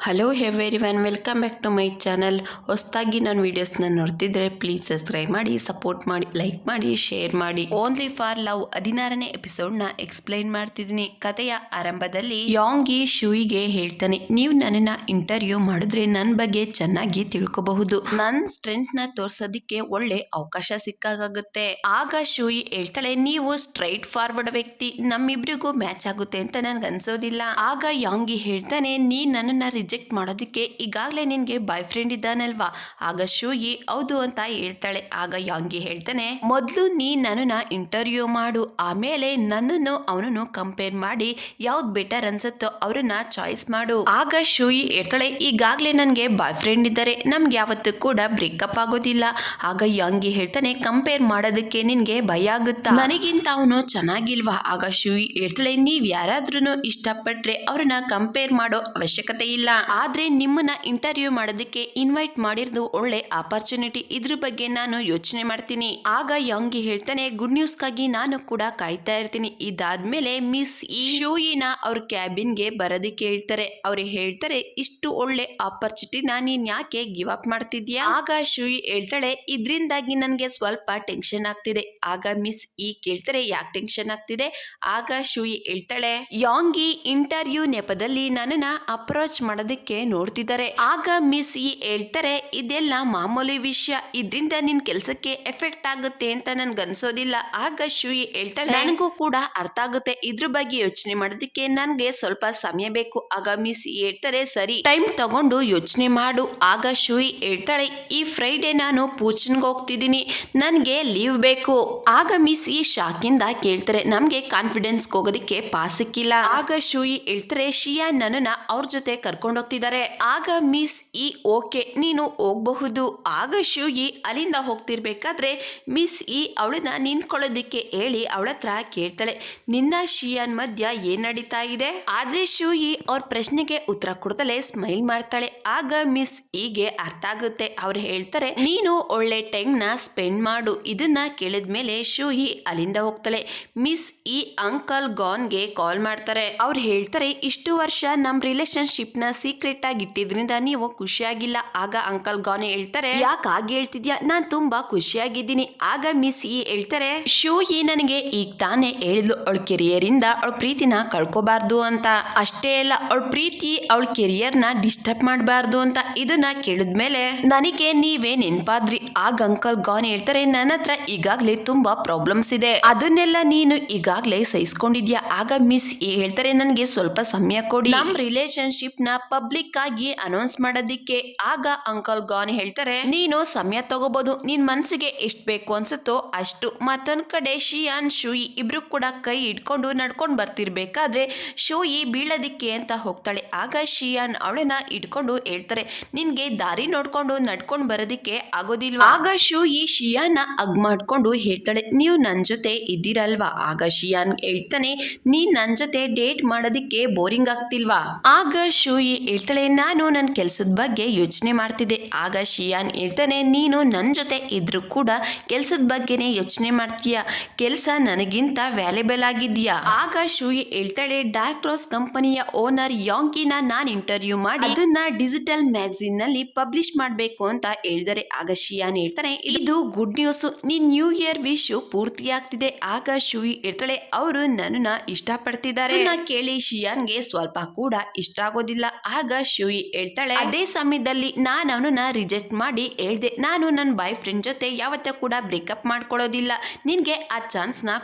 Hello everyone, welcome back to my channel. ಹೊಸದಾಗಿ ನಾನು ವೀಡಿಯೋಸ್ನ ನೋಡ್ತಿದ್ರೆ ಪ್ಲೀಸ್ ಸಬ್ಸ್ಕ್ರೈಬ್ ಮಾಡಿ, ಸಪೋರ್ಟ್ ಮಾಡಿ, ಲೈಕ್ ಮಾಡಿ, ಶೇರ್ ಮಾಡಿ. ಓನ್ಲಿ ಫಾರ್ ಲವ್ 16ನೇ ಎಪಿಸೋಡ್ನ ಎಕ್ಸ್ಪ್ಲೈನ್ ಮಾಡ್ತಿದ್ದೀನಿ. ಕಥೆಯ ಆರಂಭದಲ್ಲಿ ಯಾಂಗಿ ಶೂಯಿಗೆ ಹೇಳ್ತಾನೆ, ನೀವು ನನ್ನನ್ನ ಇಂಟರ್ವ್ಯೂ ಮಾಡಿದ್ರೆ ನನ್ನ ಬಗ್ಗೆ ಚೆನ್ನಾಗಿ ತಿಳ್ಕೋಬಹುದು, ನನ್ನ ಸ್ಟ್ರೆಂತ್ನ ತೋರ್ಸೋದಿಕ್ಕೆ ಒಳ್ಳೆ ಅವಕಾಶ ಸಿಕ್ಕಾಗುತ್ತೆ. ಆಗ ಶೂಯಿ ಹೇಳ್ತಾಳೆ, ನೀವು ಸ್ಟ್ರೈಟ್ ಫಾರ್ವರ್ಡ್ ವ್ಯಕ್ತಿ, ನಮ್ಮಿಬ್ರಿಗೂ ಮ್ಯಾಚ್ ಆಗುತ್ತೆ ಅಂತ ನನ್ಗೆ ಅನ್ಸೋದಿಲ್ಲ. ಆಗ ಯಾಂಗಿ ಹೇಳ್ತಾನೆ, ನೀ ನನ್ನನ್ನ ರಿಜೆಕ್ಟ್ ಮಾಡೋದಕ್ಕೆ ಈಗಾಗಲೇ ನಿನ್ಗೆ ಬಾಯ್ ಫ್ರೆಂಡ್ ಇದ್ದಾನಲ್ವಾ? ಆಗ ಶೂಯಿ ಹೌದು ಅಂತ ಹೇಳ್ತಾಳೆ. ಆಗ ಯಾಂಗಿ ಹೇಳ್ತಾನೆ, ಮೊದಲು ನೀ ನನ್ನನ್ನ ಇಂಟರ್ವ್ಯೂ ಮಾಡು, ಆಮೇಲೆ ನನ್ನನ್ನು ಅವನನ್ನು ಕಂಪೇರ್ ಮಾಡಿ ಯಾವ್ದು ಬೆಟರ್ ಅನ್ಸುತ್ತೋ ಅವ್ರನ್ನ ಚಾಯ್ಸ್ ಮಾಡು. ಆಗ ಶೂಯಿ ಹೇಳ್ತಾಳೆ, ಈಗಾಗಲೇ ನನಗೆ ಬಾಯ್ ಫ್ರೆಂಡ್ ಇದ್ದಾರೆ, ನಮ್ಗೆ ಯಾವತ್ತೂ ಕೂಡ ಬ್ರೇಕಪ್ ಆಗೋದಿಲ್ಲ. ಆಗ ಯಾಂಗಿ ಹೇಳ್ತಾನೆ, ಕಂಪೇರ್ ಮಾಡೋದಕ್ಕೆ ನಿನ್ಗೆ ಭಯ ಆಗುತ್ತಾ? ನನಗಿಂತ ಅವನು ಚೆನ್ನಾಗಿಲ್ವಾ? ಆಗ ಶೂಯಿ ಹೇಳ್ತಾಳೆ, ನೀವ್ ಯಾರಾದ್ರೂ ಇಷ್ಟಪಟ್ರೆ ಅವ್ರನ್ನ ಕಂಪೇರ್ ಮಾಡೋ ಅವಶ್ಯಕತೆ ಇಲ್ಲ, ಆದ್ರೆ ನಿಮ್ಮನ್ನ ಇಂಟರ್ವ್ಯೂ ಮಾಡೋದಕ್ಕೆ ಇನ್ವೈಟ್ ಮಾಡಿರೋದು ಒಳ್ಳೆ ಆಪರ್ಚುನಿಟಿ, ಇದ್ರ ಬಗ್ಗೆ ನಾನು ಯೋಚನೆ ಮಾಡ್ತೀನಿ. ಆಗ ಯಾಂಗಿ ಹೇಳ್ತಾನೆ, ಗುಡ್ ನ್ಯೂಸ್ಗಾಗಿ ನಾನು ಕೂಡ ಕಾಯ್ತಾ ಇರ್ತೀನಿ. ಇದಾದ್ಮೇಲೆ ಮಿಸ್ ಈ ಶೂಯಿನ ಅವ್ರ ಕ್ಯಾಬಿನ್ಗೆ ಬರೋದಕ್ಕೆ ಹೇಳ್ತಾರೆ. ಅವ್ರು ಹೇಳ್ತಾರೆ, ಇಷ್ಟು ಒಳ್ಳೆ ಆಪರ್ಚುನಿಟಿನ ನೀನ್ ಯಾಕೆ ಗಿವ್ ಅಪ್ ಮಾಡ್ತಿದ್ಯಾ? ಆಗ ಶೂಯಿ ಹೇಳ್ತಾಳೆ, ಇದ್ರಿಂದಾಗಿ ನನ್ಗೆ ಸ್ವಲ್ಪ ಟೆನ್ಷನ್ ಆಗ್ತಿದೆ. ಆಗ ಮಿಸ್ ಈ ಕೇಳ್ತಾರೆ, ಯಾಕೆ ಟೆನ್ಷನ್ ಆಗ್ತಿದೆ? ಆಗ ಶೂಯಿ ಹೇಳ್ತಾಳೆ, ಯಾಂಗಿ ಇಂಟರ್ವ್ಯೂ ನೆಪದಲ್ಲಿ ನನ್ನನ್ನ ಅಪ್ರೋಚ್ ಮಾಡೋದಕ್ಕೆ ನೋಡ್ತಿದ್ದಾರೆ. ಆಗ ಮಿಸ್ ಈ ಹೇಳ್ತಾರೆ, ಇದೆಲ್ಲ ಮಾಮೂಲಿ ವಿಷಯ, ಇದ್ರಿಂದ ನಿನ್ ಕೆಲ್ಸಕ್ಕೆ ಎಫೆಕ್ಟ್ ಆಗುತ್ತೆ ಅಂತ ನನ್ಗನ್ಸೋದಿಲ್ಲ. ಆಗ ಶೂಯಿ ಹೇಳ್ತಾಳೆ, ನನಗೂ ಕೂಡ ಅರ್ಥ ಆಗುತ್ತೆ, ಇದ್ರ ಬಗ್ಗೆ ಯೋಚನೆ ಮಾಡೋದಕ್ಕೆ ನನ್ಗೆ ಸ್ವಲ್ಪ ಸಮಯ ಬೇಕು. ಆಗ ಮಿಸ್ ಹೇಳ್ತಾರೆ, ಸರಿ, ಟೈಮ್ ತಗೊಂಡು ಯೋಚನೆ ಮಾಡು. ಆಗ ಶೂಯಿ ಹೇಳ್ತಾಳೆ, ಈ ಫ್ರೈಡೆ ನಾನು ಪೂಚನ್ಗೆ ಹೋಗ್ತಿದ್ದೀನಿ, ನನ್ಗೆ ಲೀವ್ ಬೇಕು. ಆಗ ಮಿಸ್ ಈ ಶಾಕಿಂದ ಕೇಳ್ತಾರೆ, ನಮ್ಗೆ ಕಾನ್ಫಿಡೆನ್ಸ್ ಹೋಗೋದಕ್ಕೆ ಪಾಸ್ ಸಿಕ್ಕಿಲ್ಲ. ಆಗ ಶೂಯಿ ಹೇಳ್ತಾರೆ, ಶಿಯಾ ನನ್ನನ್ನ ಅವ್ರ ಜೊತೆ ಕರ್ಕೊಂಡು ಹೋಗ್ತಿದ್ದಾರೆ. ಆಗ ಮಿಸ್ ಈ ಓಕೆ, ನೀನು ಹೋಗಬಹುದು. ಆಗ ಶೂಯಿ ಅಲ್ಲಿಂದ ಹೋಗ್ತಿರ್ಬೇಕಾದ್ರೆ ಮಿಸ್ ಈ ಅವಳನ್ನ ನಿಂತ್ಕೊಳ್ಳೋದಿಕ್ಕೆ ಹೇಳಿ ಅವಳ ಹತ್ರ ಕೇಳ್ತಾಳೆ, ನಿನ್ನ ಶಿಯಾನ್ ಮಧ್ಯ ಏನ್ ನಡೀತಾ ಇದೆ? ಆದ್ರೆ ಶೂಯಿ ಅವ್ರ ಪ್ರಶ್ನೆಗೆ ಉತ್ತರ ಕೊಡ್ತಾಳೆ, ಸ್ಮೈಲ್ ಮಾಡ್ತಾಳೆ. ಆಗ ಮಿಸ್ ಹೀಗೆ ಅರ್ಥ ಆಗುತ್ತೆ. ಅವ್ರು ಹೇಳ್ತಾರೆ, ನೀನು ಒಳ್ಳೆ ಟೈಮ್ ನ ಸ್ಪೆಂಡ್ ಮಾಡು. ಇದನ್ನ ಕೇಳಿದ್ಮೇಲೆ ಶೂಯಿ ಅಲ್ಲಿಂದ ಹೋಗ್ತಾಳೆ. ಮಿಸ್ ಈ ಅಂಕಲ್ ಗಾನ್ಗೆ ಕಾಲ್ ಮಾಡ್ತಾರೆ. ಅವ್ರು ಹೇಳ್ತಾರೆ, ಇಷ್ಟು ವರ್ಷ ನಮ್ ರಿಲೇಶನ್ಶಿಪ್ ನ ಸೀಕ್ರೆಟ್ ಆಗಿ ಇಟ್ಟಿದ್ರಿಂದ ನೀವು ಖುಷಿಯಾಗಿಲ್ಲ. ಆಗ ಅಂಕಲ್ ಗಾನ್ ಹೇಳ್ತಾರೆ, ಯಾಕೆ ಹಾಗೆ ಹೇಳ್ತಿದ್ಯಾ? ನಾನ್ ತುಂಬಾ ಖುಷಿಯಾಗಿದ್ದೀನಿ. ಆಗ ಮಿಸ್ ಈ ಹೇಳ್ತಾರೆ, ಶೂಯಿ ನನಗೆ ಈಗ ತಾನೇ ಹೇಳಿದ್ಲು, ಅವಳ ಕೆರಿಯರ್ ಇಂದ ಅವಳ ಪ್ರೀತಿನ ಕಳ್ಕೋಬಾರ್ದು ಅಂತ. ಅಷ್ಟೇ ಅಲ್ಲ, ಅವಳ ಪ್ರೀತಿ ಅವಳ ಕೆರಿಯರ್ ನ ಡಿಸ್ಟರ್ಬ್ ಮಾಡಬಾರ್ದು ಅಂತ. ಇದನ್ನ ಕೇಳಿದ್ಮೇಲೆ ನನಗೆ ನೀವೇ ನೆನ್ಪಾದ್ರಿ. ಆಗ ಅಂಕಲ್ ಗಾನ್ ಹೇಳ್ತಾರೆ, ನನ್ನ ಹತ್ರ ಈಗಾಗ್ಲೇ ತುಂಬಾ ಪ್ರಾಬ್ಲಮ್ಸ್ ಇದೆ, ಅದನ್ನೆಲ್ಲ ನೀನು ಈಗಾಗ್ಲೇ ಸಹಿಸ್ಕೊಂಡಿದ್ಯಾ. ಆಗ ಮಿಸ್ ಹೇಳ್ತಾರೆ, ನನಗೆ ಸ್ವಲ್ಪ ಸಮಯ ಕೊಡಿ, ನಮ್ ರಿಲೇಶನ್ಶಿಪ್ ನ ಪಬ್ಲಿಕ್ ಆಗಿ ಅನೌನ್ಸ್ ಮಾಡೋದಿಕ್ಕೆ. ಆಗ ಅಂಕಲ್ ಗಾನ್ ಹೇಳ್ತಾರೆ, ನೀನು ಸಮಯ ತಗೋಬಹುದು, ನಿನ್ ಮನ್ಸಿಗೆ ಎಷ್ಟು ಬೇಕು ಅನ್ಸುತ್ತೋ ಅಷ್ಟು. ಮತ್ತೊಂದ್ ಕಡೆ ಶಿಯಾನ್ ಶೂಯಿ ಇಬ್ರು ಕೂಡ ಕೈ ಇಟ್ಕೊಂಡು ನಡ್ಕೊಂಡು ಬರ್ತಿರ್ಬೇಕಾದ್ರೆ ಶೂಯಿ ಬೀಳೋದಿಕ್ಕೆ ಅಂತ ಹೋಗ್ತಾಳೆ. ಆಗ ಶಿಯಾನ್ ಅವಳನ್ನ ಇಟ್ಕೊಂಡು ಹೇಳ್ತಾರೆ, ನಿನ್ಗೆ ದಾರಿ ನೋಡ್ಕೊಂಡು ನಡ್ಕೊಂಡು ಬರೋದಿಕ್ಕೆ ಆಗೋದಿಲ್ವಾ? ಆಗ ಶೂಯಿ ಶಿಯಾನ ಅಗ್ ಮಾಡ್ಕೊಂಡು ಹೇಳ್ತಾಳೆ, ನೀವು ನನ್ ಜೊತೆ ಇದ್ದೀರಲ್ವಾ? ಆಗ ಶಿಯಾನ್ ಹೇಳ್ತಾನೆ, ನೀನ್ ನನ್ ಜೊತೆ ಡೇಟ್ ಮಾಡೋದಿಕ್ಕೆ ಬೋರಿಂಗ್ ಆಗ್ತಿಲ್ವಾ? ಆಗ ಶೂಯಿ ಹೇಳ್ತಾಳೆ, ನಾನು ನನ್ನ ಕೆಲಸದ ಬಗ್ಗೆ ಯೋಚನೆ ಮಾಡ್ತಿದ್ದೆ. ಆಗ ಶಿಯಾನ್ ಹೇಳ್ತಾನೆ, ನೀನು ನನ್ನ ಜೊತೆ ಇದ್ರೂ ಕೂಡ ಕೆಲಸದ ಬಗ್ಗೆನೇ ಯೋಚನೆ ಮಾಡ್ತೀಯ, ಕೆಲಸ ನನಗಿಂತ ವ್ಯಾಲ್ಯೂಬಲ್ ಆಗಿದ್ಯಾ? ಆಗ ಶೂಯಿ ಹೇಳ್ತಾಳೆ, ಡಾರ್ಕ್ ರೋಸ್ ಕಂಪನಿಯ ಓನರ್ ಯಾಂಗಿನ ನಾನು ಇಂಟರ್ವ್ಯೂ ಮಾಡಿ ಅದನ್ನ ಡಿಜಿಟಲ್ ಮ್ಯಾಗಝಿನ್ ನಲ್ಲಿ ಪಬ್ಲಿಷ್ ಮಾಡಬೇಕು ಅಂತ ಹೇಳಿದರೆ. ಆಗ ಶಿಯಾನ್ ಹೇಳ್ತಾನೆ, ಇದು ಗುಡ್ ನ್ಯೂಸ್, ನಿನ್ ನ್ಯೂ ಇಯರ್ ವಿಶ್ ಪೂರ್ತಿ ಆಗ್ತಿದೆ. ಆಗ ಶೂಯಿ ಹೇಳ್ತಾಳೆ, ಅವರು ನನ್ನನ್ನ ಇಷ್ಟಪಡ್ತಿದ್ದಾರೆ. ಕೇಳಿ ಶಿಯಾನ್ಗೆ ಸ್ವಲ್ಪ ಕೂಡ ಇಷ್ಟ ಆಗೋದಿಲ್ಲ. ಆಗ ಶೂಯಿ ಹೇಳ್ತಾಳೆ, ಅದೇ ಸಮಯದಲ್ಲಿ ನಾನು ಅವನನ್ನ ರಿಜೆಕ್ಟ್ ಮಾಡಿ ಹೇಳ್ದೆ, ನಾನು ನನ್ನ ಬಾಯ್ ಫ್ರೆಂಡ್ ಜೊತೆ ಯಾವತ್ತೂ ಕೂಡ ಬ್ರೇಕಪ್ ಮಾಡ್ಕೊಳ್ಳೋದಿಲ್ಲ, ನಿನ್ಗೆ ಆ ಚಾನ್ಸ್ ನ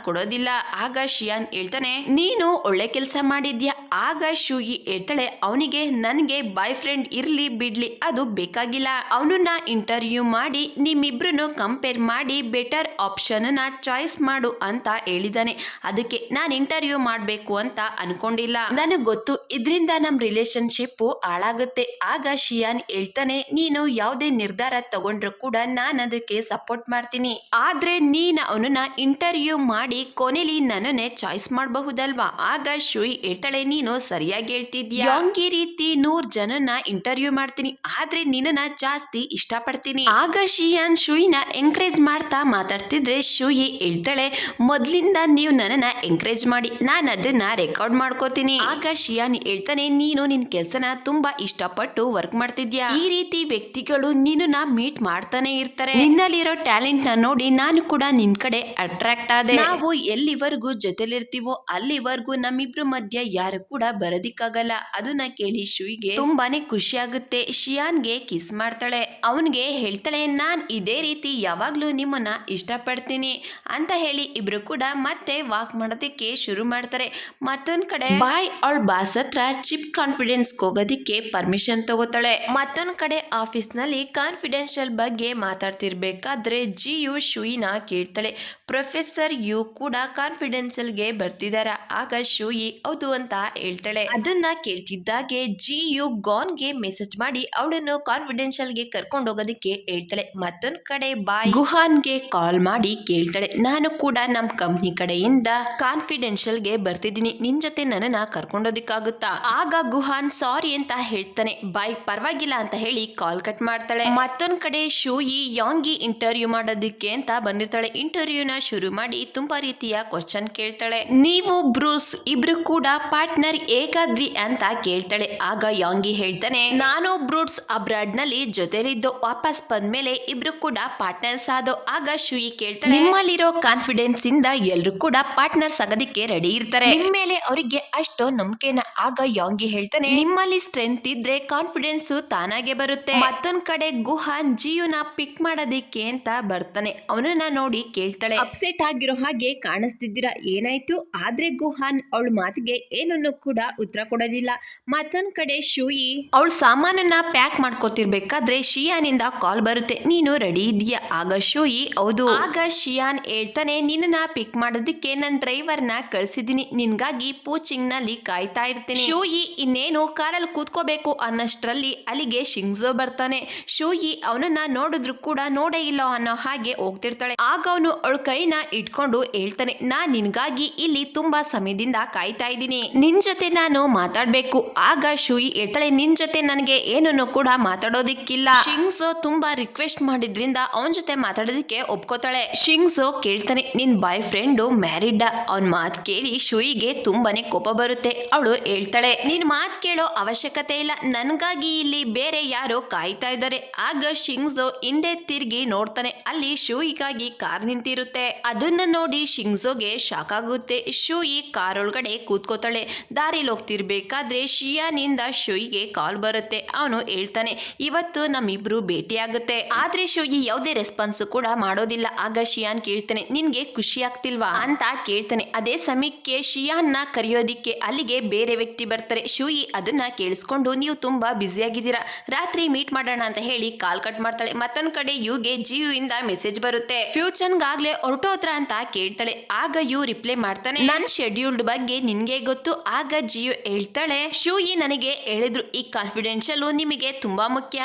ಕೊಡೋದಿಲ್ಲ. ಆಗ ಶಿಯಾನ್ ಹೇಳ್ತಾನೆ, ನೀನು ಒಳ್ಳೆ ಕೆಲಸ ಮಾಡಿದ್ಯಾ. ಆಗ ಶೂಯಿ ಹೇಳ್ತಾಳೆ, ಅವನಿಗೆ ನನ್ಗೆ ಬಾಯ್ ಫ್ರೆಂಡ್ ಇರ್ಲಿ ಬಿಡ್ಲಿ ಅದು ಬೇಕಾಗಿಲ್ಲ, ಅವನನ್ನ ಇಂಟರ್ವ್ಯೂ ಮಾಡಿ ನಿಮ್ಮಿಬ್ರು ಕಂಪೇರ್ ಮಾಡಿ ಬೆಟರ್ ಆಪ್ಷನ್ ನ ಚಾಯ್ಸ್ ಮಾಡು ಅಂತ ಹೇಳಿದಾನೆ. ಅದಕ್ಕೆ ನಾನು ಇಂಟರ್ವ್ಯೂ ಮಾಡಬೇಕು ಅಂತ ಅನ್ಕೊಂಡಿಲ್ಲ, ನನಗೆ ಗೊತ್ತು ಇದರಿಂದ ನಮ್ ರಿಲೇಶನ್ಶಿಪ್ ಹಾಳಾಗುತ್ತೆ. ಆಗ ಶಿಯಾನ್ ಹೇಳ್ತಾನೆ, ನೀನು ಯಾವುದೇ ನಿರ್ಧಾರ ತಗೊಂಡ್ರು ಕೂಡ ನಾನು ಅದಕ್ಕೆ ಸಪೋರ್ಟ್ ಮಾಡ್ತೀನಿ, ಆದ್ರೆ ನೀನ್ ಅವನನ್ನ ಇಂಟರ್ವ್ಯೂ ಮಾಡಿ ಕೊನೆಲಿ ನನ್ನನ್ನೇ ಚಾಯ್ಸ್ ಮಾಡಬಹುದಲ್ವಾ? ಆಗ ಶೂಯಿ ಹೇಳ್ತಾಳೆ, ನೀನು ಸರಿಯಾಗಿ ಹೇಳ್ತಿದ್ಯಾ, ಯಾಂಗಿ ರೀತಿ 100 ಜನನ ಇಂಟರ್ವ್ಯೂ ಮಾಡ್ತೀನಿ, ಆದ್ರೆ ನಿನ್ನ ಜಾಸ್ತಿ ಇಷ್ಟಪಡ್ತೀನಿ. ಆಗ ಶಿಯಾನ್ ಶೂಯಿನ ಎಂಕರೇಜ್ ಮಾಡ್ತಾ ಮಾತಾಡ್ತಿದ್ರೆ ಶೂಯಿ ಹೇಳ್ತಾಳೆ, ಮೊದ್ಲಿಂದ ನೀವು ನನ್ನನ್ನ ಎಂಕರೇಜ್ ಮಾಡಿ, ನಾನು ಅದನ್ನ ರೆಕಾರ್ಡ್ ಮಾಡ್ಕೋತೀನಿ. ಆಗ ಶಿಯಾನ್ ಹೇಳ್ತಾನೆ, ನೀನು ನಿನ್ ಕೆಲಸನ ತುಂಬಾ ಇಷ್ಟಪಟ್ಟು ವರ್ಕ್ ಮಾಡ್ತಿದ್ಯಾ. ಈ ರೀತಿ ವ್ಯಕ್ತಿಗಳು ನಿನ್ನ ಮೀಟ್ ಮಾಡ್ತಾನೆ ಇರ್ತಾರೆ. ನಿನ್ನಲ್ಲಿರೋ ಟ್ಯಾಲೆಂಟ್ ನ ನೋಡಿ ನಾನು ಕೂಡ ನಿನ್ ಕಡೆ ಅಟ್ರಾಕ್ಟ್ ಆದೆ. ನಾವು ಎಲ್ಲಿವರೆಗೂ ಜೊತೆಲಿರ್ತೀವೋ ಅಲ್ಲಿವರೆಗೂ ನಮ್ಮಿಬ್ರು ಮಧ್ಯ ಯಾರು ಕೂಡ ಬರೋದಿಕ್ಕಾಗಲ್ಲ. ಅದನ್ನ ಕೇಳಿ ಶುಯಿಗೆ ತುಂಬಾನೇ ಖುಷಿ ಆಗುತ್ತೆ. ಶಿಯಾನ್ಗೆ ಕಿಸ್ ಮಾಡ್ತಾಳೆ. ಅವನ್ಗೆ ಹೇಳ್ತಾಳೆ, ನಾನ್ ಇದೇ ರೀತಿ ಯಾವಾಗ್ಲೂ ನಿಮ್ಮನ್ನ ಇಷ್ಟಪಡ್ತೀನಿ ಅಂತ ಹೇಳಿ ಇಬ್ರು ಕೂಡ ಮತ್ತೆ ವಾಕ್ ಮಾಡೋದಕ್ಕೆ ಶುರು ಮಾಡ್ತಾರೆ. ಮತ್ತೊಂದ್ ಕಡೆ ಬಾಯ್ ಅವಳ ಬಾಸ್ ಹತ್ರ ಚಿಪ್ ಕಾನ್ಫಿಡೆನ್ಸ್ ಹೋಗೋದಿಕ್ಕೆ ಪರ್ಮಿಷನ್ ತಗೋತಾಳೆ. ಮತ್ತೊಂದ್ ಕಡೆ ಆಫೀಸ್ ನಲ್ಲಿ ಕಾನ್ಫಿಡೆನ್ಷಿಯಲ್ ಬಗ್ಗೆ ಮಾತಾಡ್ತಿರ್ಬೇಕಾದ್ರೆ ಜಿಯು ಶುಯಿನ ಕೇಳ್ತಾಳೆ, ಪ್ರೊಫೆಸರ್ ಯು ಕೂಡ ಕಾನ್ಫಿಡೆನ್ಷಿಯಲ್ ಗೆ ಬರ್ತಿದಾರ? ಆಗ ಶುಯಿ ಹೌದು ಅಂತ ಹೇಳ್ತಾಳೆ. ಅದನ್ನ ಕೇಳ್ತಿದ್ದಾಗೆ ಜಿಯು ಗಾನ್ ಗೆ ಮೆಸೇಜ್ ಮಾಡಿ ಅವಳನ್ನು ಕಾನ್ಫಿಡೆನ್ಷಿಯಲ್ ಗೆ ಕರ್ಕೊಂಡು ಹೋಗೋದಿಕ್ಕೆ ಹೇಳ್ತಾಳೆ. ಮತ್ತೊಂದ್ ಕಡೆ ಬಾಯ್ ಗುಹಾನ್ ಗೆ ಕಾಲ್ ಮಾಡಿ ಕೇಳ್ತಾಳೆ, ನಾನು ಕೂಡ ನಮ್ ಕಂಪ್ನಿ ಕಡೆಯಿಂದ ಕಾನ್ಫಿಡೆನ್ಷಿಯಲ್ ಗೆ ಬರ್ತಿದ್ದೀನಿ, ನಿನ್ ಜೊತೆ ನನ್ನನ್ನ ಕರ್ಕೊಂಡೋದಿಕ್ಕಾಗುತ್ತಾ? ಆಗ ಗುಹಾನ್ ಸಾರಿ ಅಂತ ಹೇಳ್ತಾನೆ. ಬಾಯ್ ಪರವಾಗಿಲ್ಲ ಅಂತ ಹೇಳಿ ಕಾಲ್ ಕಟ್ ಮಾಡ್ತಾಳೆ. ಮತ್ತೊಂದ್ ಕಡೆ ಶೂಯಿ ಯಾಂಗಿ ಇಂಟರ್ವ್ಯೂ ಮಾಡೋದಿಕ್ಕೆ ಅಂತ ಬಂದಿರ್ತಾಳೆ. ಇಂಟರ್ವ್ಯೂನ ಶುರು ಮಾಡಿ ತುಂಬಾ ರೀತಿಯ ಕ್ವಶನ್ ಕೇಳ್ತಾಳೆ. ನೀವು ಬ್ರೂಸ್ ಇಬ್ರು ಕೂಡ ಪಾರ್ಟ್ನರ್ ಹೇಗಾದ್ರಿ ಅಂತ ಕೇಳ್ತಾಳೆ. ಆಗ ಯಾಂಗಿ ಹೇಳ್ತಾನೆ, ನಾನು ಬ್ರೂಸ್ ಅಬ್ರಾಡ್ ನಲ್ಲಿ ಜೊತೆಲಿದ್ದು ವಾಪಸ್ ಬಂದ್ಮೇಲೆ ಇಬ್ರು ಕೂಡ ಪಾರ್ಟ್ನರ್ಸ್ ಆದೋ. ಆಗ ಶೂಯಿ ಕೇಳ್ತಾಳೆ, ನಿಮ್ಮಲ್ಲಿರೋ ಕಾನ್ಫಿಡೆನ್ಸ್ ಇಂದ ಎಲ್ರು ಕೂಡ ಪಾರ್ಟ್ನರ್ಸ್ ಆಗೋದಿಕ್ಕೆ ರೆಡಿ ಇರ್ತಾರೆ, ನಿಮ್ಮ ಮೇಲೆ ಅವರಿಗೆ ಅಷ್ಟೋ ನಂಬಿಕೆನ? ಆಗ ಯಾಂಗಿ ಹೇಳ್ತಾನೆ, ನಿಮ್ಮಲ್ಲಿ ಸ್ಟ್ರೆಂತ್ ಇದ್ರೆ ಕಾನ್ಫಿಡೆನ್ಸ್ ತಾನಾಗೆ ಬರುತ್ತೆ. ಮತ್ತೊಂದ್ ಕಡೆ ಗುಹಾನ್ ಜಿಯುನ ಪಿಕ್ ಮಾಡೋದಿಕ್ಕೆ ಅಂತ ಬರ್ತಾನೆ. ಅವನನ್ನ ನೋಡಿ ಕೇಳ್ತಾಳೆ, ಅಪ್ಸೆಟ್ ಆಗಿರೋ ಹಾಗೆ ಕಾಣಿಸ್ತಿದ್ದೀರಾ, ಏನಾಯ್ತು? ಆದ್ರೆ ಗುಹಾನ್ ಅವಳ ಮಾತಿಗೆ ಏನನ್ನು ಕೂಡ ಉತ್ತರ ಕೊಡೋದಿಲ್ಲ. ಮತ್ತೊಂದ್ ಕಡೆ ಶೂಯಿ ಅವಳ ಸಾಮಾನನ್ನ ಪ್ಯಾಕ್ ಮಾಡ್ಕೊತಿರ್ಬೇಕಾದ್ರೆ ಶಿಯಾನಿಂದ ಕಾಲ್ ಬರುತ್ತೆ, ನೀನು ರೆಡಿ ಇದೀಯಾ? ಆಗ ಶೂಯಿ ಹೌದು. ಆಗ ಶಿಯಾನ್ ಹೇಳ್ತಾನೆ, ನಿನ್ನ ಪಿಕ್ ಮಾಡೋದಿಕ್ಕೆ ನನ್ನ ಡ್ರೈವರ್ನ ಕಳ್ಸಿದೀನಿ, ನಿನ್ಗಾಗಿ ಪೂಚಿಂಗ್ ನಲ್ಲಿ ಕಾಯ್ತಾ ಇರ್ತೀನಿ. ಶೂಯಿ ಇನ್ನೇನು ಕಾರಲ್ಲಿ ಕೂತ್ಕೋಬೇಕು ಅನ್ನಷ್ಟರಲ್ಲಿ ಅಲ್ಲಿಗೆ ಶಿಂಗ್ಜೋ ಬರ್ತಾನೆ. ಶೂಯಿ ಅವನನ್ನ ನೋಡಿದ್ರು ಕೂಡ ನೋಡೇ ಇಲ್ಲ ಅನ್ನೋ ಹಾಗೆ ಹೋಗ್ತಿರ್ತಾಳೆ. ಆಗ ಅವನು ಅವಳ ಕೈನ ಇಟ್ಕೊಂಡು ಹೇಳ್ತಾನೆ, ನಾನ್ ನಿನ್ಗಾಗಿ ಇಲ್ಲಿ ತುಂಬಾ ಸಮಯದಿಂದ ಕಾಯ್ತಾ ಇದ್ದೀನಿ, ನಿನ್ ಜೊತೆ ನಾನು ಮಾತಾಡ್ಬೇಕು. ಆಗ ಶೂಯಿ ಹೇಳ್ತಾಳೆ, ನಿನ್ ಜೊತೆ ನನಗೆ ಏನನ್ನು ಕೂಡ ಮಾತಾಡೋದಿಕ್ಕಿಲ್ಲ. ಶಿಂಗ್ಜೋ ತುಂಬಾ ರಿಕ್ವೆಸ್ಟ್ ಮಾಡಿದ್ರಿಂದ ಅವನ ಜೊತೆ ಮಾತಾಡೋದಕ್ಕೆ ಒಪ್ಕೋತಾಳೆ. ಶಿಂಗ್ಜೋ ಕೇಳ್ತಾನೆ, ನಿನ್ ಬಾಯ್ ಫ್ರೆಂಡು ಮ್ಯಾರಿಡ್? ಅವನ್ ಮಾತ್ ಕೇಳಿ ಶೂಯಿಗೆ ತುಂಬಾನೇ ಕೋಪ ಬರುತ್ತೆ. ಅವಳು ಹೇಳ್ತಾಳೆ, ನಿನ್ ಮಾತ್ ಕೇಳೋ ಅವಶ್ಯಕತೆ ಇಲ್ಲ, ನನ್ಗಾಗಿ ಇಲ್ಲಿ ಬೇರೆ ಯಾರೋ ಕಾಯ್ತಾ ಇದ್ದಾರೆ. ಆಗ ಶಿಂಗ್ಜೋ ಹಿಂದೆ ತಿರ್ಗಿ ನೋಡ್ತಾನೆ, ಅಲ್ಲಿ ಶೂಯಿಗಾಗಿ ಕಾರ್ ನಿಂತಿರುತ್ತೆ. ಅದನ್ನ ನೋಡಿ ಶಿಂಗ್ಜೋಗೆ ಶಾಕ್ ಆಗುತ್ತೆ. ಶೂಯಿ ಕಾರ್ ಒಳಗಡೆ ಕೂತ್ಕೋತಾಳೆ. ದಾರಿಲಿ ಹೋಗ್ತಿರ್ಬೇಕಾದ್ರೆ ಶಿಯಾನಿಂದ ಶೂಯಿಗೆ ಕಾಲ್ ಬರುತ್ತೆ. ಅವನು ಹೇಳ್ತಾನೆ, ಇವತ್ತು ನಮ್ಮಿಬ್ರು ಭೇಟಿ ಆಗುತ್ತೆ. ಆದ್ರೆ ಶೂಯಿ ಯಾವುದೇ ರೆಸ್ಪಾನ್ಸ್ ಕೂಡ ಮಾಡೋದಿಲ್ಲ. ಆಗ ಶಿಯಾನ್ ಕೇಳ್ತಾನೆ, ನಿನ್ಗೆ ಖುಷಿ ಆಗ್ತಿಲ್ವಾ ಅಂತ ಕೇಳ್ತಾನೆ. ಅದೇ ಸಮಯಕ್ಕೆ ಶಿಯಾನ್ನ ಕರೆಯೋದಿಕ್ಕೆ ಅಲ್ಲಿಗೆ ಬೇರೆ ವ್ಯಕ್ತಿ ಬರ್ತಾರೆ. ಶೂಯಿ ಅದನ್ನ ಕೇಳಿಸ್ಕೊಂಡು, ನೀವು ತುಂಬಾ ಬ್ಯುಸಿ ಆಗಿದ್ದೀರಾ, ರಾತ್ರಿ ಮೀಟ್ ಮಾಡೋಣ ಅಂತ ಹೇಳಿ ಕಾಲ್ ಕಟ್ ಮಾಡ್ತಾಳೆ. ಮತ್ತೊಂದ್ ಕಡೆ ಯುಗೆ ಜಿಯು ಇಂದ ಮೆಸೇಜ್ ಬರುತ್ತೆ, ಫ್ಯೂಚರ್ಗಾಗ್ಲೇ ಹೊರಟೋತ್ರ ಅಂತ ಕೇಳ್ತಾಳೆ. ಆಗ ಯು ರಿಪ್ಲೈ ಮಾಡ್ತಾನೆ, ನನ್ ಶೆಡ್ಯೂಲ್ಡ್ ಬಗ್ಗೆ ನಿನ್ಗೆ ಗೊತ್ತು. ಆಗ ಜಿಯು ಹೇಳ್ತಾಳೆ, ಶೂಯಿ ನನಗೆ ಹೇಳಿದ್ರು ಈ ಕಾನ್ಫಿಡೆನ್ಷಿಯಲ್ ನಿಮಗೆ ತುಂಬಾ ಮುಖ್ಯ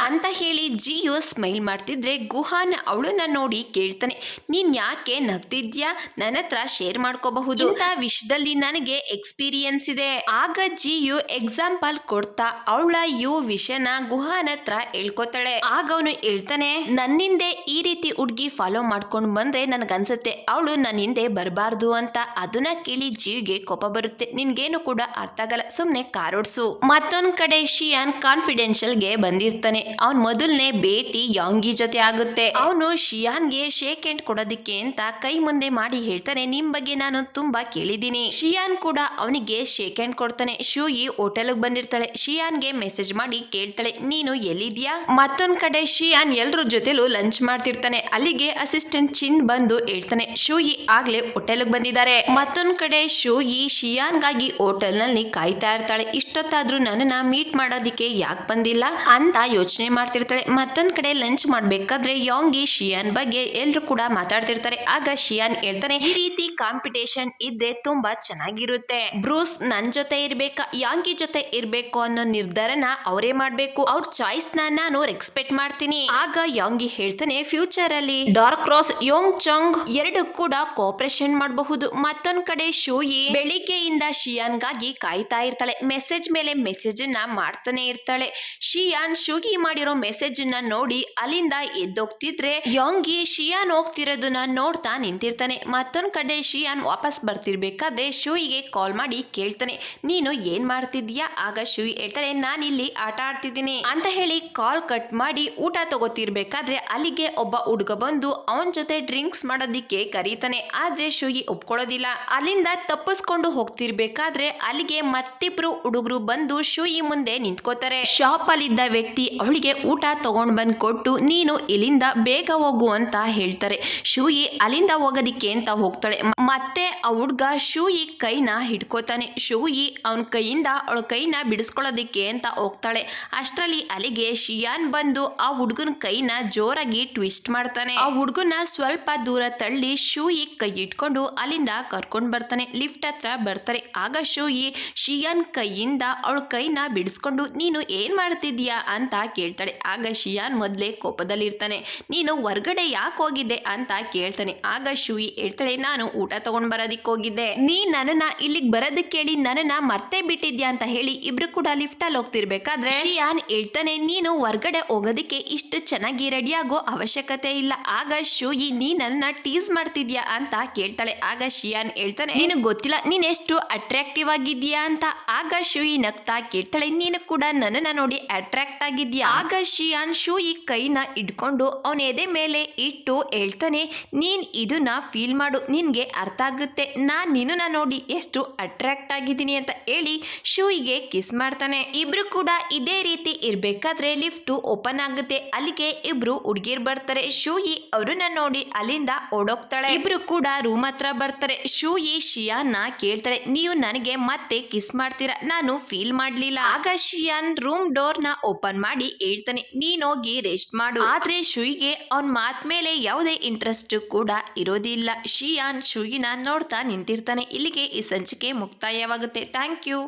ಅಂತ ಹೇಳಿ ಜಿಯು ಸ್ಮೈಲ್ ಮಾಡ್ತಿದ್ರೆ ಗುಹಾನ್ ಅವಳನ್ನ ನೋಡಿ ಕೇಳ್ತಾನೆ, ನೀನ್ ಯಾಕೆ ನಗ್ತಿದ್ಯಾ? ನನ್ನ ಹತ್ರ ಶೇರ್ ಮಾಡ್ಕೋಬಹುದು, ಇಂಥ ವಿಷಯದಲ್ಲಿ ನನಗೆ ಎಕ್ಸ್ಪೀರಿಯನ್ಸ್ ಇದೆ. ಆಗ ಜಿಯು ಎಕ್ಸಾಂಪಲ್ ಕೊಡ್ತಾ ಅವಳ ಯು ವಿಷಯನ ಗುಹಾನ್ ಹತ್ರ ಹೇಳ್ಕೊತಾಳೆ. ಆಗ ಅವನು ಹೇಳ್ತಾನೆ, ನನ್ನಿಂದೆ ಈ ರೀತಿ ಹುಡ್ಗಿ ಫಾಲೋ ಮಾಡ್ಕೊಂಡು ಬಂದ್ರೆ ನನ್ಗನ್ಸುತ್ತೆ ಅವಳು ನನ್ನ ಹಿಂದೆ ಬರಬಾರ್ದು ಅಂತ. ಅದನ್ನ ಕೇಳಿ ಜಿಯುಗೆ ಕೋಪ ಬರುತ್ತೆ, ನಿನ್ಗೇನು ಕೂಡ ಅರ್ಥ ಆಗಲ್ಲ, ಸುಮ್ನೆ ಕಾರೋಡ್ಸು. ಮತ್ತೊಂದ್ ಕಡೆ ಶಿಯಾನ್ ಕಾನ್ಫಿಡೆನ್ಷಿಯಲ್ ಗೆ ಬಂದಿರ್ತಾನೆ. ಅವನ್ ಮೊದಲನೇ ಭೇಟಿ ಯಾಂಗಿ ಜೊತೆ ಆಗುತ್ತೆ. ಅವನು ಶಿಯಾನ್ಗೆ ಶೇಕ್ ಹ್ಯಾಂಡ್ ಕೊಡೋದಿಕ್ಕೆ ಅಂತ ಕೈ ಮುಂದೆ ಮಾಡಿ ಹೇಳ್ತಾನೆ, ನಿಮ್ ಬಗ್ಗೆ ನಾನು ತುಂಬಾ ಕೇಳಿದೀನಿ. ಶಿಯಾನ್ ಕೂಡ ಅವನಿಗೆ ಶೇಕ್ ಹ್ಯಾಂಡ್ ಕೊಡ್ತಾನೆ. ಶೂಯಿ ಹೋಟೆಲ್ ಬಂದಿರ್ತಾಳೆ. ಶಿಯಾನ್ಗೆ ಮೆಸೇಜ್ ಮಾಡಿ ಕೇಳ್ತಾಳೆ, ನೀನು ಎಲ್ಲಿದ್ಯಾ? ಮತ್ತೊಂದ್ ಕಡೆ ಶಿಯಾನ್ ಎಲ್ರ ಜೊತೆಲೂ ಲಂಚ್ ಮಾಡ್ತಿರ್ತಾನೆ. ಅಲ್ಲಿಗೆ ಅಸಿಸ್ಟೆಂಟ್ ಚಿನ್ ಬಂದು ಹೇಳ್ತಾನೆ, ಶೂಯಿ ಆಗ್ಲೇ ಹೋಟೆಲ್ ಬಂದಿದ್ದಾರೆ. ಮತ್ತೊಂದ್ ಕಡೆ ಶೂಯಿ ಶಿಯಾನ್ಗಾಗಿ ಹೋಟೆಲ್ ನಲ್ಲಿ ಕಾಯ್ತಾ ಇರ್ತಾಳೆ. ಇಷ್ಟೊತ್ತಾದ್ರೂ ನನ್ನನ್ನ ಮೀಟ್ ಮಾಡೋದಿಕ್ಕೆ ಯಾಕೆ ಬಂದಿಲ್ಲ ಅಂತ ಯೋಚನೆ ಮಾಡ್ತಿರ್ತಾಳೆ. ಮತ್ತೊಂದ್ ಕಡೆ ಲಂಚ್ ಮಾಡ್ಬೇಕಾದ್ರೆ ಯಾಂಗಿ ಶಿಯಾನ್ ಬಗ್ಗೆ ಎಲ್ರು ಕೂಡ ಮಾತಾಡ್ತಿರ್ತಾರೆ. ಆಗ ಶಿಯಾನ್ ಹೇಳ್ತಾನೆ, ಈ ರೀತಿ ಕಾಂಪಿಟೇಷನ್ ಇದ್ರೆ ತುಂಬಾ ಚೆನ್ನಾಗಿರುತ್ತೆ. ಬ್ರೂಸ್ ನನ್ ಜೊತೆ ಇರ್ಬೇಕಾ ಯಾಂಗಿ ಜೊತೆ ಇರ್ಬೇಕು ಅನ್ನೋ ನಿರ್ಧಾರನ ಅವರೇ ಮಾಡ್ಬೇಕು, ಅವ್ರ ಚಾಯ್ಸ್ ನಾನು ರೆಸ್ಪೆಕ್ಟ್ ಮಾಡ್ತೀನಿ. ಆಗ ಯಾಂಗಿ ಹೇಳ್ತಾನೆ, ಫ್ಯೂಚರ್ ಅಲ್ಲಿ ಡಾರ್ಕ್ ಕ್ರಾಸ್ ಯೋಂಗ್ ಚಾಂಗ್ ಎರಡು ಕೂಡ ಕೋಆಪರೇಷನ್ ಮಾಡಬಹುದು. ಮತ್ತೊಂದ್ ಕಡೆ ಶೂಯಿ ಬೆಳಿಗ್ಗೆಯಿಂದ ಶಿಯಾನ್ಗಾಗಿ ಕಾಯ್ತಾ ಇರ್ತಾಳೆ. ಮೆಸೇಜ್ ಮೇಲೆ ಮೆಸೇಜ್ ನ ಮಾಡ್ತಾನೆ ಇರ್ತಾಳೆ. ಶಿಯಾನ್ ಶೂಗಿ ಮಾಡಿರೋ ಮೆಸೇಜ್ ನ ನೋಡಿ ಅಲ್ಲಿಂದ ಎದ್ದೋಗ್ತಿದ್ರೆ ಯಾಂಗಿ ಶಿಯಾನ್ ಹೋಗ್ತಿರೋದನ್ನ ನೋಡ್ತಾ ನಿಂತಿರ್ತಾನೆ. ಮತ್ತೊಂದ್ ಕಡೆ ಶಿಯಾನ್ ವಾಪಸ್ ಬರ್ತಿರ್ಬೇಕಾದ್ರೆ ಶೂಯಿಗೆ ಕಾಲ್ ಮಾಡಿ ಕೇಳ್ತಾನೆ, ನೀನು ಏನ್ ಮಾಡ್ತಿದ್ಯಾ? ಆಗ ಆಗ ಶೂಯಿ ಹೇಳ್ತಾಳೆ ನಾನಿಲ್ಲಿ ಆಟ ಆಡ್ತಿದ್ದೀನಿ ಅಂತ ಹೇಳಿ ಕಾಲ್ ಕಟ್ ಮಾಡಿ ಊಟ ತಗೋತಿರ್ಬೇಕಾದ್ರೆ ಅಲ್ಲಿಗೆ ಒಬ್ಬ ಹುಡುಗ ಬಂದು ಅವನ್ ಜೊತೆ ಡ್ರಿಂಕ್ಸ್ ಮಾಡೋದಿಕ್ಕೆ ಕರೀತಾನೆ. ಆದ್ರೆ ಶೂಯಿ ಒಪ್ಕೊಳ್ಳೋದಿಲ್ಲ. ಅಲ್ಲಿಂದ ತಪ್ಪಿಸ್ಕೊಂಡು ಹೋಗ್ತಿರ್ಬೇಕಾದ್ರೆ ಅಲ್ಲಿಗೆ ಮತ್ತಿಬ್ರು ಹುಡುಗರು ಬಂದು ಶೂಯಿ ಮುಂದೆ ನಿಂತ್ಕೋತಾರೆ. ಶಾಪ್ ಅಲ್ಲಿದ್ದ ವ್ಯಕ್ತಿ ಅವಳಿಗೆ ಊಟ ತಗೊಂಡ್ ಬಂದ್ ಕೊಟ್ಟು ನೀನು ಇಲ್ಲಿಂದ ಬೇಗ ಹೋಗು ಅಂತ ಹೇಳ್ತಾರೆ. ಶೂಯಿ ಅಲ್ಲಿಂದ ಹೋಗೋದಿಕ್ಕೆ ಅಂತ ಹೋಗ್ತಾಳೆ. ಮತ್ತೆ ಆ ಹುಡ್ಗ ಶೂಯಿ ಕೈನ ಹಿಡ್ಕೋತಾನೆ. ಶೂಯಿ ಅವನ ಕೈಯಿಂದ ಅವಳ ಕೈನ ಬಿಡಿಸ್ಕೊಳ್ಳೋದಿಕ್ಕೆ ಅಂತ ಹೋಗ್ತಾಳೆ. ಅಷ್ಟರಲ್ಲಿ ಅಲ್ಲಿಗೆ ಶಿಯಾನ್ ಬಂದು ಆ ಹುಡ್ಗನ ಕೈನ ಜೋರಾಗಿ ಟ್ವಿಸ್ಟ್ ಮಾಡ್ತಾನೆ. ಆ ಹುಡ್ಗನ ಸ್ವಲ್ಪ ದೂರ ತಳ್ಳಿ ಶೂಯಿ ಕೈ ಇಟ್ಕೊಂಡು ಅಲ್ಲಿಂದ ಕರ್ಕೊಂಡ್ ಬರ್ತಾನೆ. ಲಿಫ್ಟ್ ಹತ್ರ ಬರ್ತಾರೆ. ಆಗ ಶೂಯಿ ಶಿಯಾನ್ ಕೈಯಿಂದ ಅವಳ ಕೈನ ಬಿಡಿಸ್ಕೊಂಡು ನೀನು ಏನ್ ಮಾಡ್ತಿದ್ಯಾ ಅಂತ ಕೇಳ್ತಾಳೆ. ಆಗ ಶಿಯಾನ್ ಮೊದ್ಲೇ ಕೋಪದಲ್ಲಿರ್ತಾನೆ. ನೀನು ಹೊರ್ಗಡೆ ಯಾಕೆ ಹೋಗಿದ್ದೆ ಅಂತ ಕೇಳ್ತಾನೆ. ಆಗ ಶೂಯಿ ಹೇಳ್ತಾಳೆ ನಾನು ಊಟ ತಗೊಂಡ್ ಬರೋದಿಕ್ಕೆ ಹೋಗಿದ್ದೆ. ನೀ ನನ್ನನ್ನ ಇಲ್ಲಿಗೆ ಬರೋದಕ್ಕೆ ಹೇಳಿ ನನ್ನನ್ನ ಮರ್ತೇ ಬಿಟ್ಟಿದ್ಯಾ ಅಂತ ಹೇಳಿ ಇಬ್ರು ಕೂಡ ಲಿಫ್ಟ್ ಅಲ್ಲಿ ಹೋಗ್ತಿರ್ಬೇಕಾದ್ರೆ ಶಿಯಾನ್ ಹೇಳ್ತಾನೆ ನೀನು ಹೊರ್ಗಡೆ ಹೋಗೋದಿಕ್ಕೆ ಇಷ್ಟು ಚೆನ್ನಾಗಿ ರೆಡಿ ಆಗೋ ಅವಶ್ಯಕತೆ ಇಲ್ಲ. ಆಗ ಶೂಯಿ ನೀ ನನ್ನ ಟೀಸ್ ಮಾಡ್ತಿದ್ಯಾ ಅಂತ ಕೇಳ್ತಾಳೆ. ಆಗ ಶಿಯಾನ್ ಹೇಳ್ತಾನೆ ನೀನು ಗೊತ್ತಿಲ್ಲ ನೀನ್ ಎಷ್ಟು ಅಟ್ರಾಕ್ಟಿವ್ ಆಗಿದ್ಯಾ ಅಂತ. ಆಗ ಶೂಯಿ ನಗ್ತಾ ಕೇಳ್ತಾಳೆ ನೀನು ಕೂಡ ನನ್ನನ್ನ ನೋಡಿ ಅಟ್ರಾಕ್ಟ್ ಆಗಿದ್ಯಾ. ಆಗ ಶಿಯಾನ್ ಶೂಯಿ ಕೈನ ಇಟ್ಕೊಂಡು ಅವನ ಎದೆ ಮೇಲೆ ಇಟ್ಟು ಹೇಳ್ತಾನೆ ನೀನ್ ಇದನ್ನ ಫೀಲ್ ಮಾಡು, ನಿನ್ಗೆ ಅರ್ಥ ಆಗುತ್ತೆ ನಾನ್ ನಿನ್ನ ನೋಡಿ ಎಷ್ಟು ಅಟ್ರಾಕ್ಟ್ ಆಗಿದ್ದೀನಿ ಅಂತ ಹೇಳಿ ಶೂಯಿಗೆ ಕಿಸ್ ಮಾಡ್ತಾನೆ. ಇಬ್ರು ಕೂಡ ಇದೇ ರೀತಿ ಇರ್ಬೇಕಾದ್ರೆ ಲಿಫ್ಟ್ ಓಪನ್ ಆಗುತ್ತೆ. ಅಲ್ಲಿಗೆ ಇಬ್ರು ಹುಡುಗಿರ್ ಬರ್ತಾರೆ. ಶೂಯಿ ಅವ್ರನ್ನ ನೋಡಿ ಅಲ್ಲಿಂದ ಓಡೋಗ್ತಾಳೆ. ಇಬ್ರು ಕೂಡ ರೂಮ್ ಹತ್ರ ಬರ್ತಾರೆ. ಶೂಯಿ ಶಿಯಾನ್ನ ಕೇಳ್ತಾಳೆ ನೀವು ನನಗೆ ಮತ್ತೆ ಕಿಸ್ ಮಾಡ್ತೀರಾ, ನಾನು ಫೀಲ್ ಮಾಡ್ಲಿಲ್ಲ. ಆಗ ಶಿಯಾನ್ ರೂಮ್ ಡೋರ್ ನ ಓಪನ್ ಮಾಡಿ ಹೇಳ್ತಾನೆ ನೀನೋಗಿ ರೆಸ್ಟ್ ಮಾಡು. ಆದ್ರೆ ಶೂಯಿಗೆ ಅವನ್ ಮಾತ್ ಮೇಲೆ ಯಾವುದೇ ಇಂಟ್ರೆಸ್ಟ್ ಕೂಡ ಇರೋದಿಲ್ಲ. ಶಿಯಾನ್ ಶೂಯಿನ ನೋಡ್ತಾ ನಿಂತಿರ್ತಾನೆ. ಇಲ್ಲಿಗೆ ಈ ಸಂಚಿಕೆ ಮುಕ್ತಾಯವಾಗುತ್ತೆ. Thank you.